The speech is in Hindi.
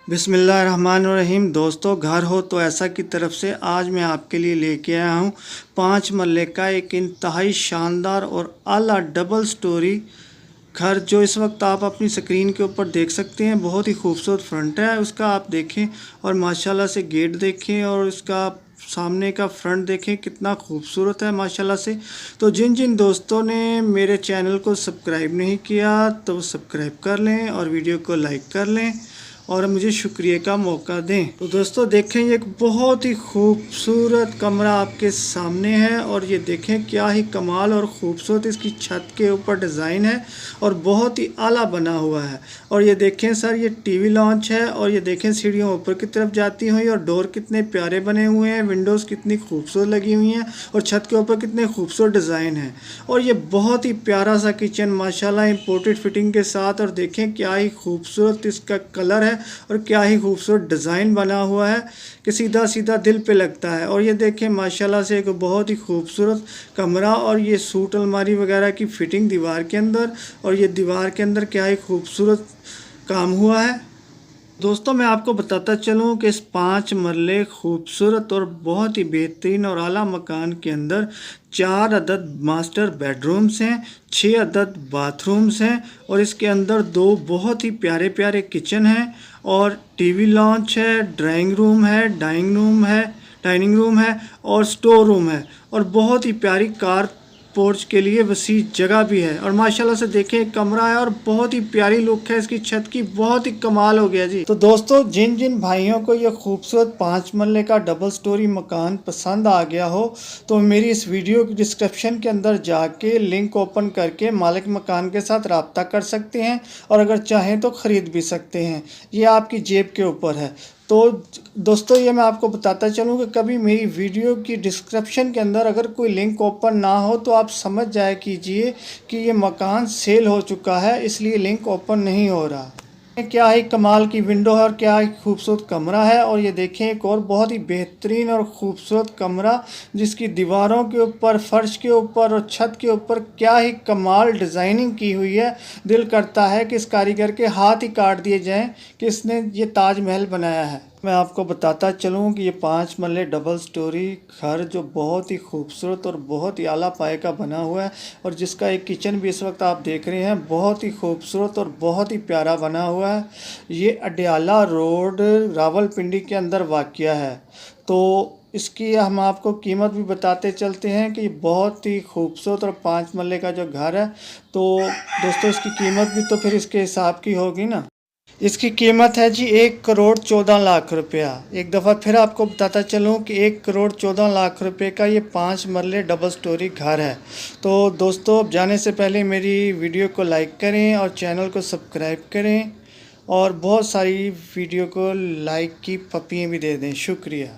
बिस्मिल्लाहिर्रहमानिर्रहीम। दोस्तों, घर हो तो ऐसा की तरफ से आज मैं आपके लिए लेके आया हूँ 5 मरले का एक इंतहाई शानदार और आला डबल स्टोरी घर, जो इस वक्त आप अपनी स्क्रीन के ऊपर देख सकते हैं। बहुत ही खूबसूरत फ्रंट है उसका, आप देखें और माशाल्लाह से गेट देखें और इसका सामने का फ्रंट देखें कितना खूबसूरत है माशाल्लाह से। तो जिन जिन दोस्तों ने मेरे चैनल को सब्सक्राइब नहीं किया तो सब्सक्राइब कर लें और वीडियो को लाइक कर लें और मुझे शुक्रिया का मौका दें। तो दोस्तों देखें, ये एक बहुत ही खूबसूरत कमरा आपके सामने है और ये देखें क्या ही कमाल और ख़ूबसूरत इसकी छत के ऊपर डिज़ाइन है और बहुत ही आला बना हुआ है। और ये देखें सर, ये टीवी लॉन्च है और ये देखें सीढ़ियाँ ऊपर की तरफ जाती हुई और डोर कितने प्यारे बने हुए हैं, विंडोज़ कितनी खूबसूरत लगी हुई हैं और छत के ऊपर कितने खूबसूरत डिज़ाइन है। और ये बहुत ही प्यारा सा किचन माशाल्लाह इम्पोर्टेड फिटिंग के साथ, और देखें क्या ही खूबसूरत इसका कलर है और क्या ही खूबसूरत डिज़ाइन बना हुआ है कि सीधा सीधा दिल पे लगता है। और ये देखें माशाल्लाह से एक बहुत ही खूबसूरत कमरा, और ये सूट अलमारी वगैरह की फ़िटिंग दीवार के अंदर, और ये दीवार के अंदर क्या ही खूबसूरत काम हुआ है। दोस्तों, मैं आपको बताता चलूं कि इस 5 मरले खूबसूरत और बहुत ही बेहतरीन और आला मकान के अंदर 4 अदद मास्टर बेडरूम्स हैं, 6 अदद बाथरूम्स हैं और इसके अंदर 2 बहुत ही प्यारे प्यारे किचन हैं और टीवी लॉन्च है, ड्राइंग रूम है, डाइनिंग रूम है और स्टोर रूम है और बहुत ही प्यारी कार पोर्च के लिए वसी जगह भी है। और माशाल्लाह से देखें एक कमरा है और बहुत ही प्यारी लुक है इसकी छत की, बहुत ही कमाल हो गया जी। तो दोस्तों, जिन जिन भाइयों को ये खूबसूरत 5 मरले का डबल स्टोरी मकान पसंद आ गया हो तो मेरी इस वीडियो की डिस्क्रिप्शन के अंदर जाके लिंक ओपन करके मालिक मकान के साथ रब्ता कर सकते हैं और अगर चाहें तो ख़रीद भी सकते हैं। ये आपकी जेब के ऊपर है। तो दोस्तों, ये मैं आपको बताता चलूँ कि कभी मेरी वीडियो की डिस्क्रिप्शन के अंदर अगर कोई लिंक ओपन ना हो तो आप समझ जाया कीजिए कि ये मकान सेल हो चुका है, इसलिए लिंक ओपन नहीं हो रहा। क्या ही कमाल की विंडो है और क्या ही खूबसूरत कमरा है। और ये देखें एक और बहुत ही बेहतरीन और ख़ूबसूरत कमरा जिसकी दीवारों के ऊपर, फर्श के ऊपर और छत के ऊपर क्या ही कमाल डिज़ाइनिंग की हुई है। दिल करता है कि इस कारीगर के हाथ ही काट दिए जाएं कि इसने ये ताजमहल बनाया है। मैं आपको बताता चलूँ कि ये 5 मरले डबल स्टोरी घर जो बहुत ही खूबसूरत और बहुत ही आला पाए का बना हुआ है और जिसका एक किचन भी इस वक्त आप देख रहे हैं बहुत ही खूबसूरत और बहुत ही प्यारा बना हुआ है। ये अडयाला रोड रावलपिंडी के अंदर वाक़या है। तो इसकी हम आपको कीमत भी बताते चलते हैं कि बहुत ही खूबसूरत और 5 मरले का जो घर है, तो दोस्तों इसकी कीमत भी तो फिर इसके हिसाब की होगी ना। इसकी कीमत है जी 1,14,00,000 रुपया। एक दफ़ा फिर आपको बताता चलूँ कि 1,14,00,000 रुपये का ये 5 मरले डबल स्टोरी घर है। तो दोस्तों, जाने से पहले मेरी वीडियो को लाइक करें और चैनल को सब्सक्राइब करें और बहुत सारी वीडियो को लाइक की पप्पियाँ भी दे दें। शुक्रिया।